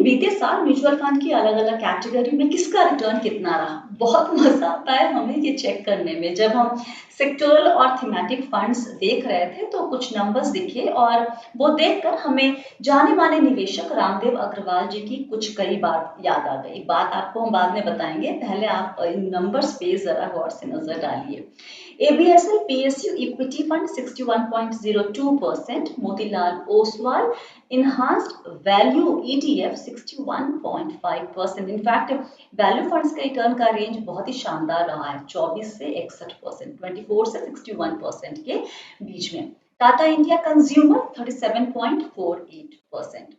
बीते साल mutual fund की अलग-अलग कैटेगरी में किसका रिटर्न कितना रहा? बहुत मज़ा आता है हमें ये चेक करने में। जब हम सेक्टोरल और थीमेटिक फंड्स देख रहे थे तो कुछ नंबर्स दिखे और वो देखकर हमें जाने-माने निवेशक रामदेव अग्रवाल जी की कुछ कई बात याद आ गई। बात आपको हम बाद में बताएँगे, पहले आप इन नंबर्स पे ज़रा गौर से नज़र डालिए। ABSL PSU Equity Fund 61.02%, Motilal Oswal Enhanced Value ETF 61.5%। In fact value funds के रिटर्न का रेंज बहुत ही शानदार रहा है, 24 से 61%, 24 से 61% के बीच में। Tata India consumer 37.48%।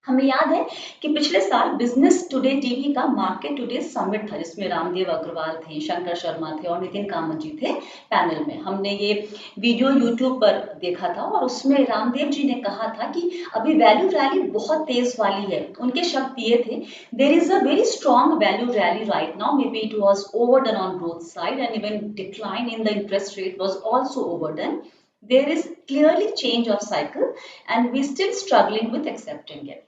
हमें याद है कि पिछले साल बिजनेस टुडे टीवी का मार्केट टुडे समिट था, जिसमें रामदेव अग्रवाल थे, शंकर शर्मा थे और नितिन कामत जी थे पैनल में। हमने ये वीडियो यूट्यूब पर देखा था और उसमें रामदेव जी ने कहा था कि अभी वैल्यू रैली बहुत तेज वाली है। उनके शब्द ये थे, there is a very strong value rally right now, maybe it was overdone on both side and even decline in the interest rate was also overdone. There is clearly change of cycle and we still struggling with accepting it.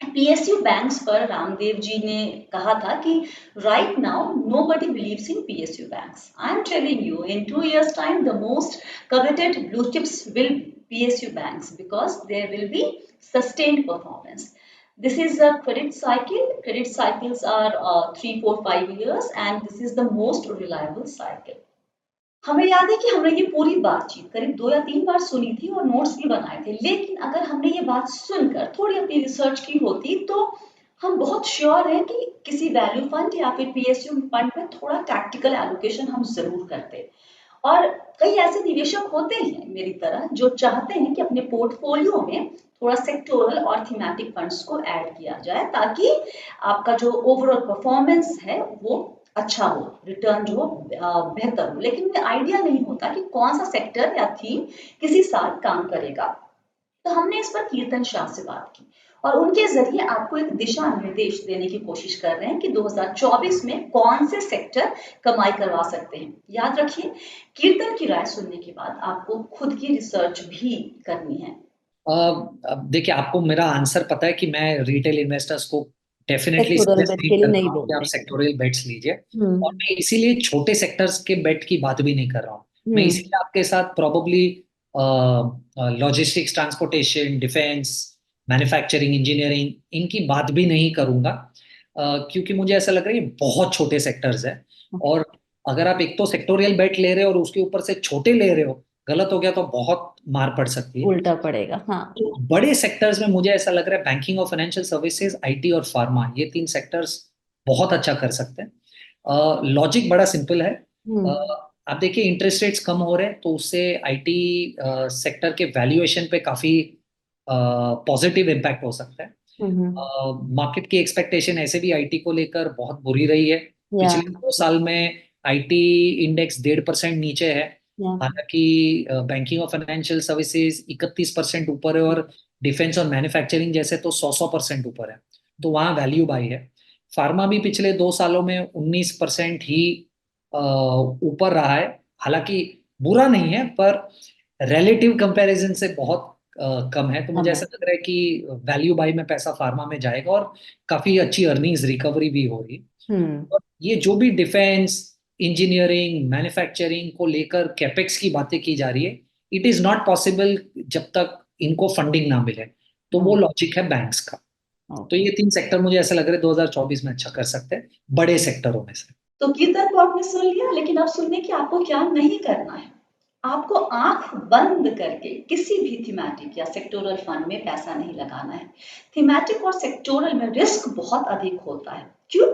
PSU banks पर रामदेव जी ने कहा था कि right now nobody believes in PSU banks. I am telling you, in 2 years time the most coveted blue chips will PSU banks because there will be sustained performance. This is a credit cycle. Credit cycles are 3, 4, 5 years and this is the most reliable cycle. हमें याद है कि हमने ये पूरी बातचीत करीब 2 या 3 बार सुनी थी और नोट्स भी बनाए थे, लेकिन अगर हमने ये बात सुनकर थोड़ी अपनी रिसर्च की होती तो हम बहुत श्योर हैं कि किसी वैल्यू फंड या फिर PSU फंड में थोड़ा टैक्टिकल एलोकेशन हम जरूर करते। और कई ऐसे निवेशक होते हैं मेरी तरह जो चाहते हैं कि अपने पोर्टफोलियो में थोड़ा सेक्टोरल और थीमेटिक फंड्स को ऐड किया जाए ताकि आपका जो ओवरऑल परफॉर्मेंस है वो अच्छा हो, रिटर्न जो बेहतर हो। लेकिन उन्हें आइडिया नहीं होता कि कौन सा सेक्टर या थीम किसी साल काम करेगा। तो हमने इस पर कीर्तन शाह से बात की और उनके जरिए आपको एक दिशा निर्देश देने की कोशिश कर रहे हैं कि 2024 में कौन से सेक्टर कमाई करवा सकते हैं। याद रखिए, कीर्तन की राय सुनने के बाद आपको खुद की रिसर्च भी करनी है। अब देखिए, आपको मेरा आंसर पता है कि मैं रिटेल इन्वेस्टर्स को डेफिनेटली सेक्टोरल सजेस्ट बेट नहीं के लिए करता नहीं हूँ कि आप बोलते हैं। सेक्टोरियल बेट्स लीजिए, और हम्म मैं इसीलिए छोटे सेक्टर्स के बेट की बात भी नहीं कर रहा हूँ। मैं हम्म इसीलिए आपके साथ probably logistics, transportation, defence, manufacturing, engineering, इनकी बात भी नहीं करूंगा, क्योंकि मुझे ऐसा लग रहा है ये बहुत छोटे सेक्टर्स है। और अगर आप एक तो सेक्टोरियल बेट ले रहे हो और उसके ऊपर से छोटे ले रहे हो, गलत हो गया तो बहुत मार पड़ सकती है। उल्टा पड़ेगा, हाँ। तो बड़े सेक्टर्स में मुझे ऐसा लग रहा है बैंकिंग और फाइनेंशियल सर्विसेज, IT और फार्मा, ये 3 सेक्टर्स बहुत अच्छा कर सकते हैं। लॉजिक बड़ा सिंपल है। अ, हम्म आप देखिए, इंटरेस्ट रेट्स कम हो रहे हैं तो उससे IT सेक्टर के वैल्यूएशन पे काफी पॉजिटिव इम्पैक्ट हो सकता है। हम्म मार्केट की एक्सपेक्टेशन ऐसे भी IT को लेकर बहुत बुरी रही है। या पिछले 2 साल में IT इंडेक्स 1.5% नीचे है। या हालांकि बैंकिंग और फाइनेंशियल सर्विसेज 31% ऊपर है, और डिफेंस और मैन्युफैक्चरिंग जैसे तो 100% ऊपर है, तो वहाँ वैल्यू बाई है। फार्मा भी पिछले 2 सालों में 19% ही ऊपर रहा है। हालांकि बुरा नहीं है, पर रिलेटिव कंपैरिजन से बहुत कम है। तो मुझे हमें ऐसा लग रहा है कि वैल्यू बाई में पैसा फार्मा में जाएगा और काफी अच्छी अर्निंग्स रिकवरी भी हो रही। हम्म और ये जो भी डिफेंस, इंजीनियरिंग, मैन्युफैक्चरिंग को लेकर कैपेक्स की बातें की जा रही है, इट इज नॉट पॉसिबल जब तक इनको फंडिंग ना मिले। तो वो हम्म लॉजिक है बैंक्स का। तो ओके। ये 3 सेक्टर मुझे ऐसा लग रहा है 2024 में अच्छा कर सकते हैं, बड़े सेक्टरों में से। तो कीर्तन को आपने सुन लिया, लेकिन अब सुनने की आपको क्या नहीं करना है। आपको आंख बंद करके किसी भी थीमेटिक या सेक्टोरल फंड में पैसा नहीं लगाना है। थीमेटिक और सेक्टोरल में रिस्क बहुत अधिक होता है। क्यों?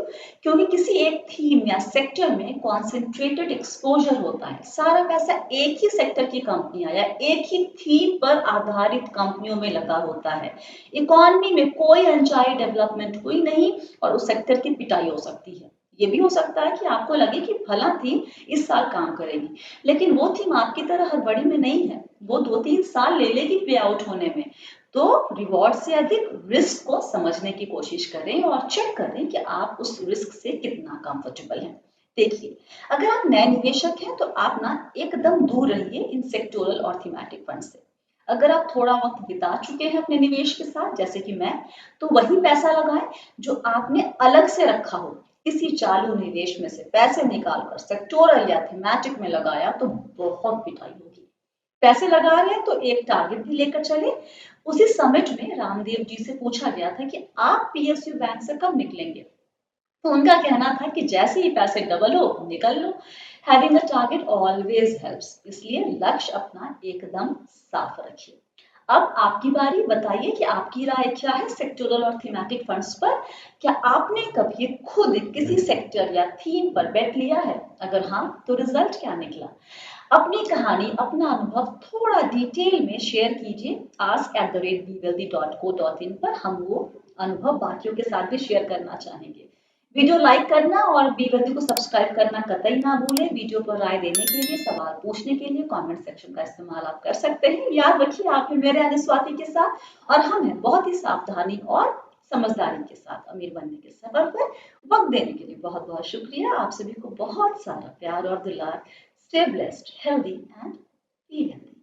क्योंकि किसी एक थीम या सेक्टर में कॉन्सेंट्रेटेड एक्सपोजर होता है। सारा पैसा एक ही सेक्टर की कंपनियां या एक ही थीम पर आधारित कंपनियों में लगा होता है। इकोनॉमी में कोई अनचाही डेवलपमेंट हुई नहीं और उस सेक्टर की पिटाई हो सकती है। ये भी हो सकता है कि आपको लगे कि फला थीम इस साल काम करेगी, लेकिन वो थीम आपकी तरह हड़बड़ी में नहीं है। वो 2-3 साल ले लेगी पे आउट होने में। तो रिवॉर्ड से अधिक रिस्क को समझने की कोशिश करें और चेक करें कि आप उस रिस्क से कितना कंफर्टेबल हैं। देखिए, अगर आप नए निवेशक हैं तो आप ना एकदम दूर रहिए इन सेक्टोरल और थीमेटिक फंड से। अगर आप थोड़ा वक्त बिता चुके हैं अपने निवेश के साथ, जैसे कि मैं, तो वही पैसा लगाएं जो आपने अलग से रखा हो। किसी चालू निवेश में से पैसे निकाल कर सेक्टोरल या थीमेटिक में लगाया तो बहुत पिटाई होगी। पैसे लगा रहे हैं तो एक टारगेट भी लेकर चले। उसी समिट में रामदेव जी से पूछा गया था कि आप पीएसयू बैंक से कब निकलेंगे, तो उनका कहना था कि जैसे ही पैसे डबल हो निकल लो। Having a target always helps, इसलिए लक्ष्य अपना एकदम साफ रखिए। अब आपकी बारी, बताइए कि आपकी राय क्या है सेक्टोरल और थीमेटिक फंड्स पर। क्या आपने कभी खुद किसी सेक्टर या थीम पर बेट लिया है? अगर हाँ, तो रिजल्ट क्या निकला? अपनी कहानी, अपना अनुभव थोड़ा डिटेल में शेयर कीजिए ask@bewealthy.co.in पर। हम वो अनुभव बाकियों के साथ भी शेयर करना चाहेंगे। वीडियो लाइक करना और बी वेल्दी को सब्सक्राइब करना कतई ना भूलें। वीडियो पर राय देने के लिए, सवाल पूछने के लिए कमेंट सेक्शन का इस्तेमाल आप कर सकते हैं। याद रखिए, आप हैं मेरे यानी स्वाति के साथ, और हम हैं बहुत ही सावधानी और समझदारी के साथ अमीर बनने के सफर पर। वक्त देने के लिए बहुत बहुत शुक्रिया। आप सभी को बहुत सारा प्यार और दुलार। Stay blessed, healthy, and be healthy.